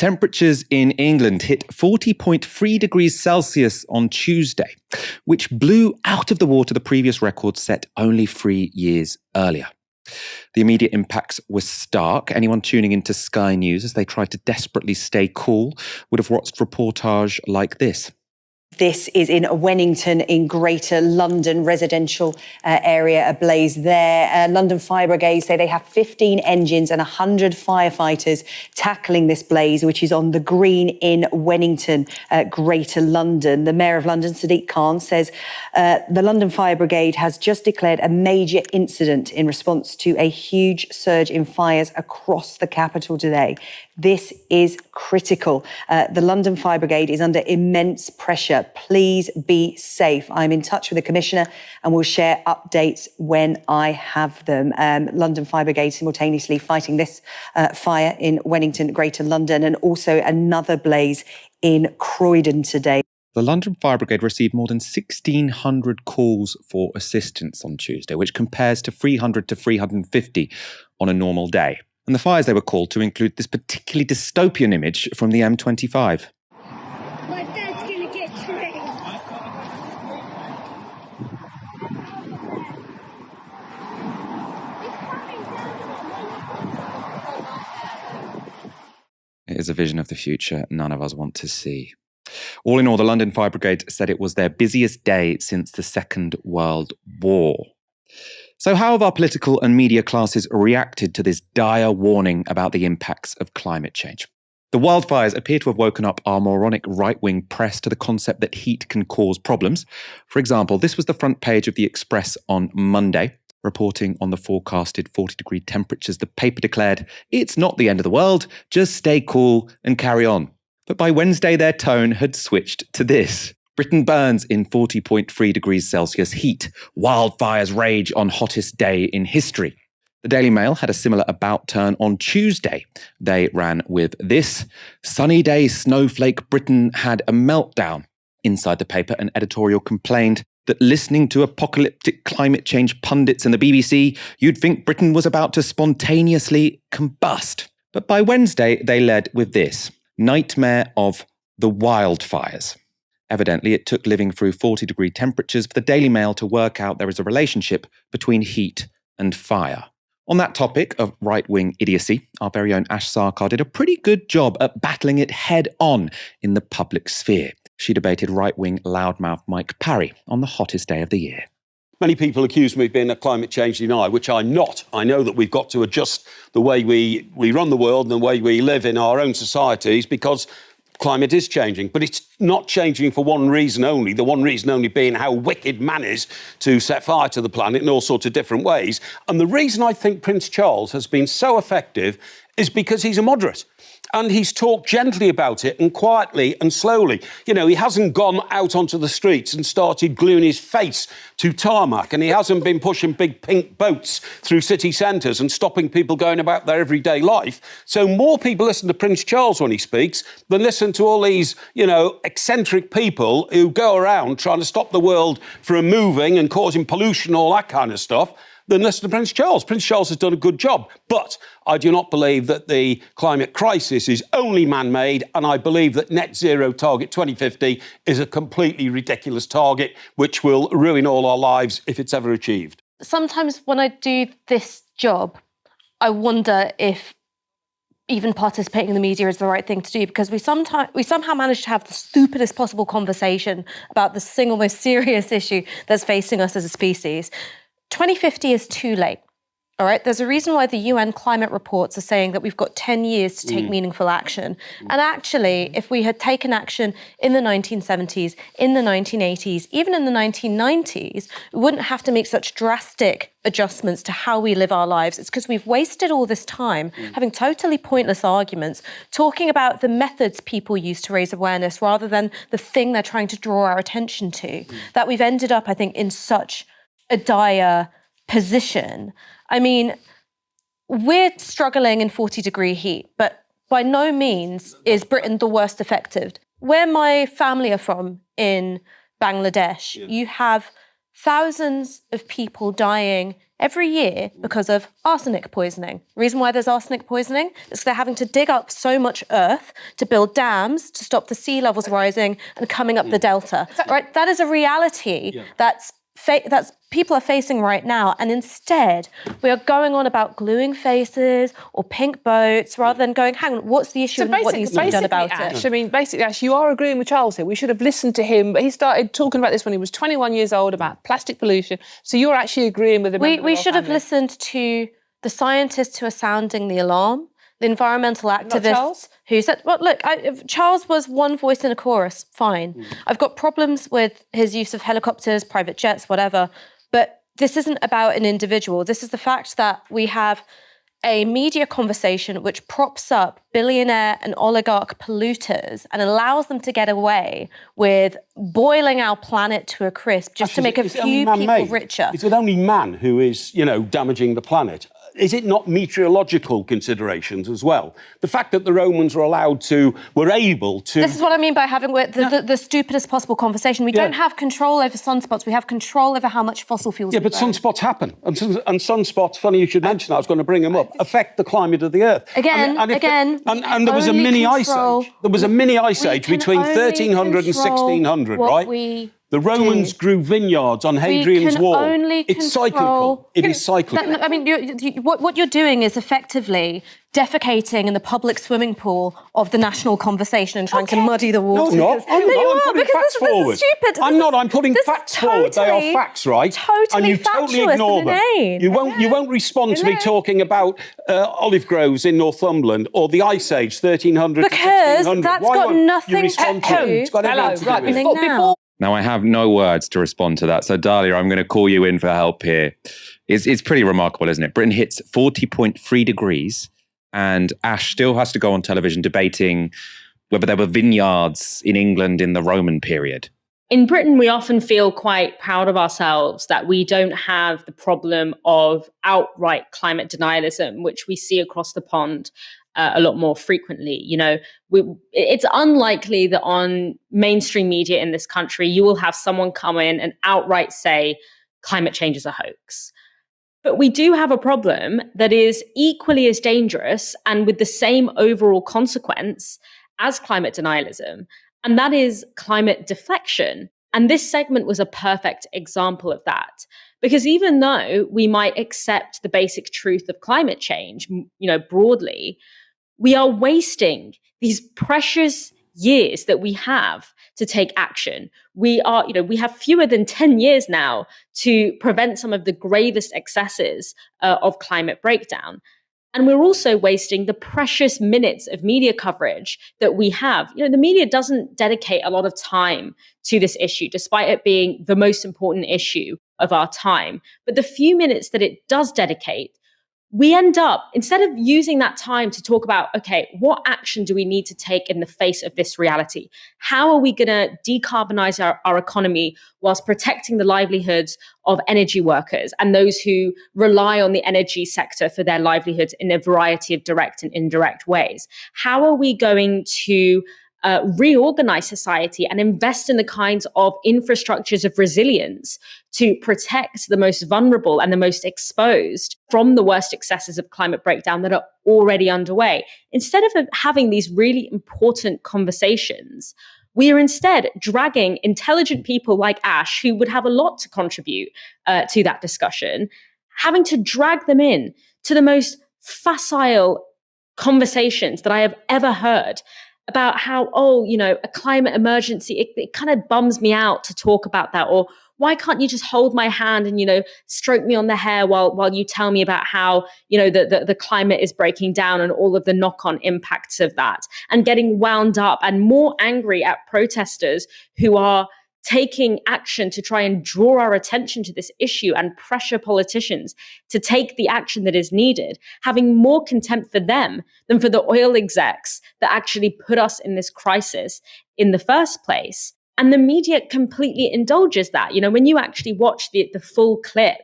Temperatures in England hit 40.3 degrees Celsius on Tuesday, which blew out of the water the previous record set only 3 years earlier. The immediate impacts were stark. Anyone tuning into Sky News as they tried to desperately stay cool would have watched reportage like this. This is in Wennington in Greater London, residential area ablaze there. London Fire Brigade say they have 15 engines and 100 firefighters tackling this blaze, which is on the Green in Wennington, Greater London. The Mayor of London, Sadiq Khan, says the London Fire Brigade has just declared a major incident in response to a huge surge in fires across the capital today. This is critical. The London Fire Brigade is under immense pressure. Please be safe. I'm in touch with the Commissioner and will share updates when I have them. London Fire Brigade simultaneously fighting this fire in Wennington, Greater London, and also another blaze in Croydon today. The London Fire Brigade received more than 1,600 calls for assistance on Tuesday, which compares to 300 to 350 on a normal day. And the fires they were called to include this particularly dystopian image from the M25. My dad's gonna get trained. It is a vision of the future none of us want to see. All in all, the London Fire Brigade said it was their busiest day since the Second World War. So how have our political and media classes reacted to this dire warning about the impacts of climate change? The wildfires appear to have woken up our moronic right-wing press to the concept that heat can cause problems. For example, this was the front page of The Express on Monday. Reporting on the forecasted 40-degree temperatures, the paper declared, "It's not the end of the world, just stay cool and carry on." But by Wednesday, their tone had switched to this. Britain burns in 40.3 degrees Celsius heat. Wildfires rage on hottest day in history. The Daily Mail had a similar about turn on Tuesday. They ran with this. Sunny day snowflake Britain had a meltdown. Inside the paper, an editorial complained that listening to apocalyptic climate change pundits and the BBC, you'd think Britain was about to spontaneously combust. But by Wednesday, they led with this. Nightmare of the wildfires. Evidently, it took living through 40-degree temperatures for the Daily Mail to work out there is a relationship between heat and fire. On that topic of right-wing idiocy, our very own Ash Sarkar did a pretty good job at battling it head-on in the public sphere. She debated right-wing loudmouth Mike Parry on the hottest day of the year. Many people accuse me of being a climate change denier, which I'm not. I know that we've got to adjust the way we run the world and the way we live in our own societies because climate is changing, but it's not changing for one reason only, the one reason only being how wicked man is to set fire to the planet in all sorts of different ways. And the reason I think Prince Charles has been so effective is because he's a moderate. And he's talked gently about it and quietly and slowly. You know, he hasn't gone out onto the streets and started gluing his face to tarmac, and he hasn't been pushing big pink boats through city centres and stopping people going about their everyday life. So more people listen to Prince Charles when he speaks than listen to all these, you know, eccentric people who go around trying to stop the world from moving and causing pollution, all that kind of stuff. Than listen to Prince Charles. Prince Charles has done a good job. But I do not believe that the climate crisis is only man-made, and I believe that net zero target 2050 is a completely ridiculous target which will ruin all our lives if it's ever achieved. Sometimes when I do this job, I wonder if even participating in the media is the right thing to do, because we somehow manage to have the stupidest possible conversation about the single most serious issue that's facing us as a species. 2050 is too late, all right? There's a reason why the UN climate reports are saying that we've got 10 years to take meaningful action. And actually, if we had taken action in the 1970s, in the 1980s, even in the 1990s, we wouldn't have to make such drastic adjustments to how we live our lives. It's because we've wasted all this time having totally pointless arguments, talking about the methods people use to raise awareness rather than the thing they're trying to draw our attention to, that we've ended up, I think, in such a dire position. I mean, we're struggling in 40-degree heat, but by no means is Britain the worst affected. Where my family are from in Bangladesh, you have thousands of people dying every year because of arsenic poisoning. The reason why there's arsenic poisoning is because they're having to dig up so much earth to build dams to stop the sea levels rising and coming up the delta. Right? That is a reality that's people are facing right now, and instead we are going on about gluing faces or pink boats rather than going, hang on, what's the issue and what needs to be done about Ash, it? I mean, basically, Ash, you are agreeing with Charles here. We should have listened to him. He started talking about this when he was 21 years old, about plastic pollution. So you're actually agreeing with him. We should have listened to the scientists who are sounding the alarm, the environmental activists who said, well, look, if Charles was one voice in a chorus, fine. I've got problems with his use of helicopters, private jets, whatever. But this isn't about an individual. This is the fact that we have a media conversation which props up billionaire and oligarch polluters and allows them to get away with boiling our planet to a crisp just to make a few people richer. Is it only man who is, damaging the planet? Is it not meteorological considerations as well? The fact that the Romans were able to... This is what I mean by having the stupidest possible conversation. We don't have control over sunspots. We have control over how much fossil fuels we burn. But sunspots happen. And sunspots, funny you should mention that, I was going to bring them up, affect the climate of the Earth. Again. And there was a mini ice age. There was a mini ice age between 1300 and 1600, right? The Romans grew vineyards on Hadrian's Wall. It's cyclical. It is cyclical. I mean, what you're doing is effectively defecating in the public swimming pool of the national conversation and trying to muddy the water. No, I'm not. I'm putting facts forward. Stupid. I'm not. I'm putting facts forward. They are facts, right? Totally and you totally ignore them. You won't respond to me talking about olive groves in Northumberland or the Ice Age, 1300 because to 1600. That's got nothing to do. It's got everything to do with it. Before Now, I have no words to respond to that. So, Dahlia, I'm going to call you in for help here. It's pretty remarkable, isn't it? Britain hits 40.3 degrees and Ash still has to go on television debating whether there were vineyards in England in the Roman period. In Britain, we often feel quite proud of ourselves that we don't have the problem of outright climate denialism, which we see across the pond a lot more frequently. It's unlikely that on mainstream media in this country, you will have someone come in and outright say climate change is a hoax. But we do have a problem that is equally as dangerous and with the same overall consequence as climate denialism, and that is climate deflection. And this segment was a perfect example of that. Because even though we might accept the basic truth of climate change, broadly, we are wasting these precious years that we have to take action. We have fewer than 10 years now to prevent some of the gravest excesses of climate breakdown. And we're also wasting the precious minutes of media coverage that we have. The media doesn't dedicate a lot of time to this issue, despite it being the most important issue of our time. But the few minutes that it does dedicate, we end up, instead of using that time to talk about, okay, what action do we need to take in the face of this reality? How are we going to decarbonize our economy whilst protecting the livelihoods of energy workers and those who rely on the energy sector for their livelihoods in a variety of direct and indirect ways? How are we going to reorganize society and invest in the kinds of infrastructures of resilience to protect the most vulnerable and the most exposed from the worst excesses of climate breakdown that are already underway? Instead of having these really important conversations, we are instead dragging intelligent people like Ash, who would have a lot to contribute to that discussion, having to drag them in to the most facile conversations that I have ever heard about how, a climate emergency, it kind of bums me out to talk about that. Or why can't you just hold my hand and, stroke me on the hair while you tell me about how, the climate is breaking down and all of the knock-on impacts of that, and getting wound up and more angry at protesters who are taking action to try and draw our attention to this issue and pressure politicians to take the action that is needed, having more contempt for them than for the oil execs that actually put us in this crisis in the first place. And the media completely indulges that. When you actually watch the full clip,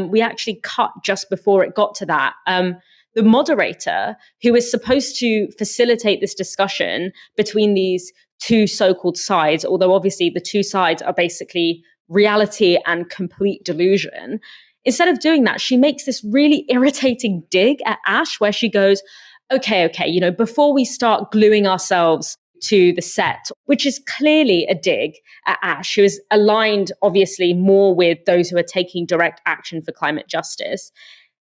we actually cut just before it got to that. The moderator, who is supposed to facilitate this discussion between these two so-called sides, although obviously the two sides are basically reality and complete delusion. Instead of doing that, she makes this really irritating dig at Ash where she goes, okay, before we start gluing ourselves to the set, which is clearly a dig at Ash, who is aligned obviously more with those who are taking direct action for climate justice.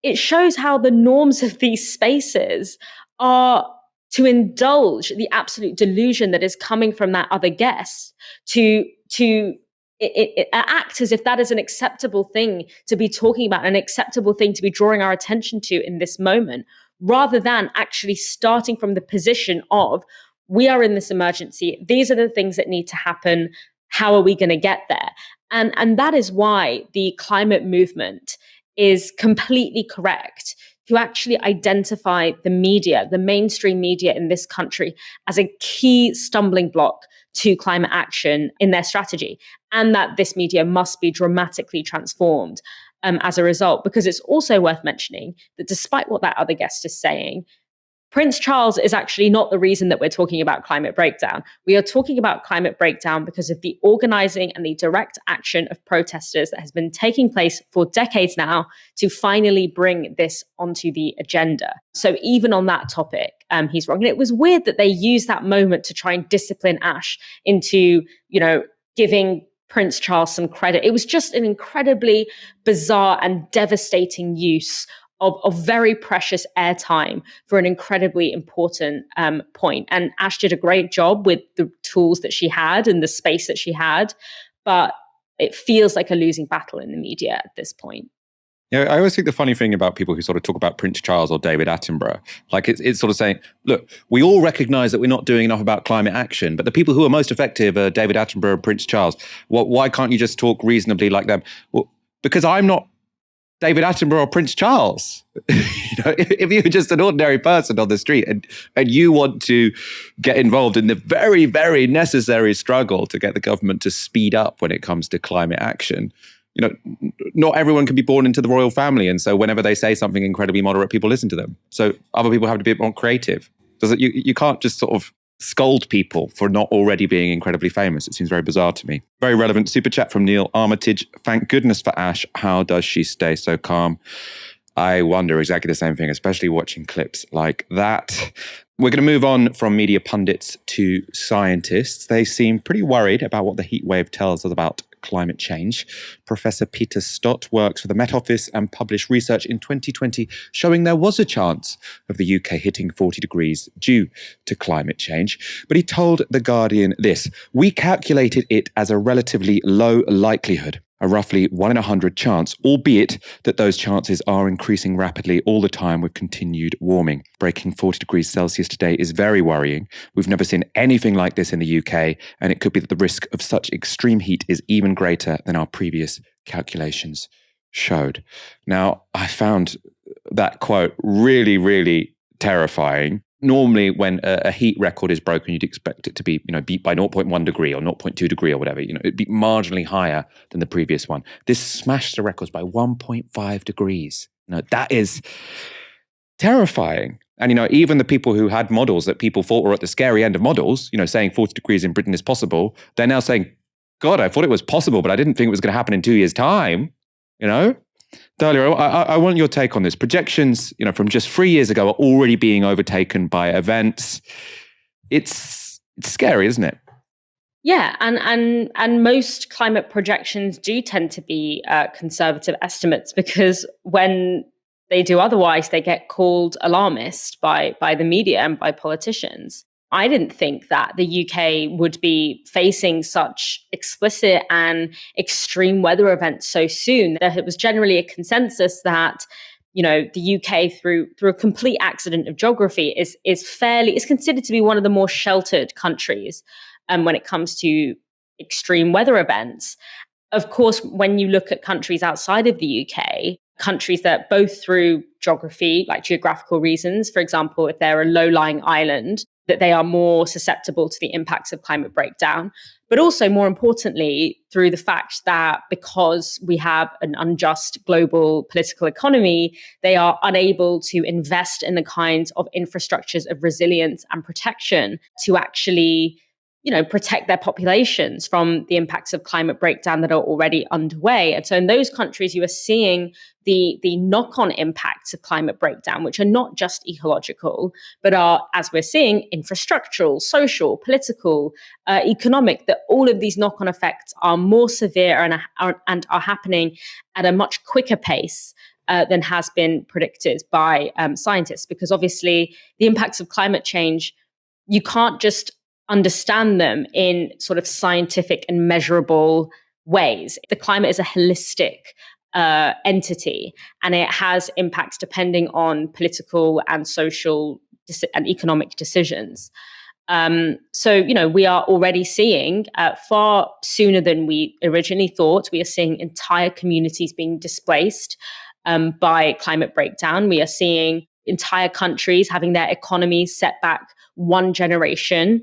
It shows how the norms of these spaces are to indulge the absolute delusion that is coming from that other guest, to act as if that is an acceptable thing to be talking about, an acceptable thing to be drawing our attention to in this moment, rather than actually starting from the position of, we are in this emergency, these are the things that need to happen, how are we going to get there? And that is why the climate movement is completely correct to actually identify the media, the mainstream media in this country, as a key stumbling block to climate action in their strategy, and that this media must be dramatically transformed as a result. Because it's also worth mentioning that despite what that other guest is saying, Prince Charles is actually not the reason that we're talking about climate breakdown. We are talking about climate breakdown because of the organizing and the direct action of protesters that has been taking place for decades now to finally bring this onto the agenda. So even on that topic, he's wrong. And it was weird that they used that moment to try and discipline Ash into, giving Prince Charles some credit. It was just an incredibly bizarre and devastating use of very precious airtime for an incredibly important point. And Ash did a great job with the tools that she had and the space that she had, but it feels like a losing battle in the media at this point. Yeah, I always think the funny thing about people who sort of talk about Prince Charles or David Attenborough, like it's sort of saying, look, we all recognize that we're not doing enough about climate action, but the people who are most effective are David Attenborough and Prince Charles. Why can't you just talk reasonably like them? Well, because I'm not David Attenborough or Prince Charles. If you're just an ordinary person on the street and you want to get involved in the very, very necessary struggle to get the government to speed up when it comes to climate action, not everyone can be born into the royal family. And so whenever they say something incredibly moderate, people listen to them. So other people have to be a bit more creative. You can't just sort of scold people for not already being incredibly famous. It seems very bizarre to me. Very relevant super chat from Neil Armitage. Thank goodness for Ash. How does she stay so calm? I wonder exactly the same thing, especially watching clips like that. We're going to move on from media pundits to scientists. They seem pretty worried about what the heat wave tells us about climate change. Professor Peter Stott works for the Met Office and published research in 2020 showing there was a chance of the UK hitting 40 degrees due to climate change. But he told The Guardian this: "We calculated it as a relatively low likelihood, a roughly 1 in 100 chance, albeit that those chances are increasing rapidly all the time with continued warming. Breaking 40 degrees Celsius today is very worrying. We've never seen anything like this in the UK, and it could be that the risk of such extreme heat is even greater than our previous calculations showed." Now, I found that quote really, really terrifying. Normally, when a heat record is broken, you'd expect it to be, beat by 0.1 degree or 0.2 degree or whatever. It'd be marginally higher than the previous one. This smashed the records by 1.5 degrees. That is terrifying. And, even the people who had models that people thought were at the scary end of models, saying 40 degrees in Britain is possible, they're now saying, God, I thought it was possible, but I didn't think it was going to happen in 2 years' time, Dahlia, I want your take on this. Projections, from just 3 years ago are already being overtaken by events. It's scary, isn't it? Yeah, and most climate projections do tend to be conservative estimates, because when they do otherwise, they get called alarmist by the media and by politicians. I didn't think that the UK would be facing such explicit and extreme weather events so soon. There was generally a consensus that, the UK, through a complete accident of geography, is considered to be one of the more sheltered countries when it comes to extreme weather events. Of course, when you look at countries outside of the UK, countries that both through geography, like geographical reasons, for example, if they're a low-lying island, that they are more susceptible to the impacts of climate breakdown, but also more importantly, through the fact that because we have an unjust global political economy, they are unable to invest in the kinds of infrastructures of resilience and protection to actually protect their populations from the impacts of climate breakdown that are already underway. And so in those countries, you are seeing the knock-on impacts of climate breakdown, which are not just ecological, but are, as we're seeing, infrastructural, social, political, economic, that all of these knock-on effects are more severe and are happening at a much quicker pace than has been predicted by scientists. Because obviously the impacts of climate change, you can't just understand them in sort of scientific and measurable ways. The climate is a holistic entity, and it has impacts depending on political and social and economic decisions. So, we are already seeing far sooner than we originally thought, we are seeing entire communities being displaced by climate breakdown. We are seeing entire countries having their economies set back one generation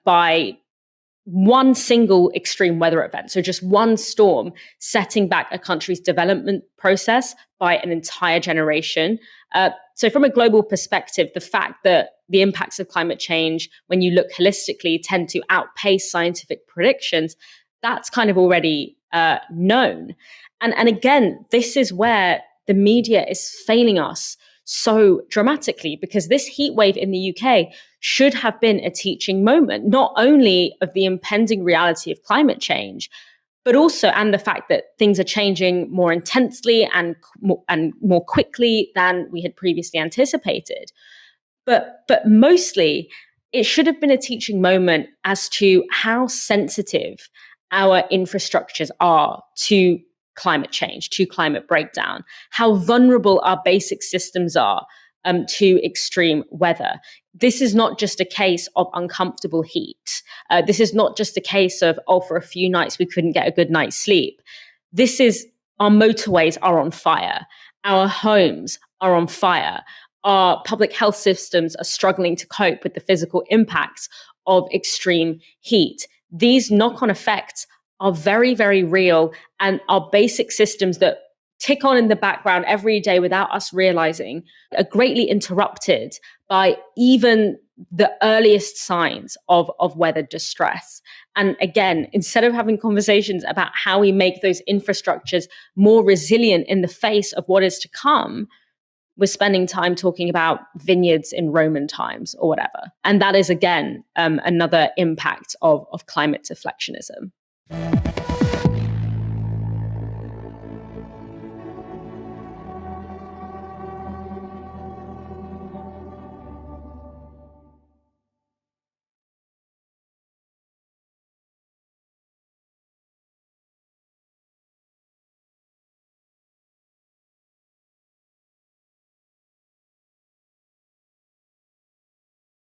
by one single extreme weather event. So just one storm setting back a country's development process by an entire generation. So from a global perspective, the fact that the impacts of climate change, when you look holistically, tend to outpace scientific predictions, that's kind of already known. And again, this is where the media is failing us so dramatically, because this heat wave in the UK should have been a teaching moment, not only of the impending reality of climate change, but also, and the fact that things are changing more intensely and more quickly than we had previously anticipated. But mostly, it should have been a teaching moment as to how sensitive our infrastructures are to climate change, to climate breakdown, how vulnerable our basic systems are to extreme weather. This is not just a case of uncomfortable heat. This is not just a case of, for a few nights we couldn't get a good night's sleep. This is, our motorways are on fire. Our homes are on fire. Our public health systems are struggling to cope with the physical impacts of extreme heat. These knock-on effects are very, very real, and our basic systems that tick on in the background every day without us realizing are greatly interrupted by even the earliest signs of weather distress. And again, instead of having conversations about how we make those infrastructures more resilient in the face of what is to come, we're spending time talking about vineyards in Roman times or whatever. And that is, again, another impact of climate deflectionism.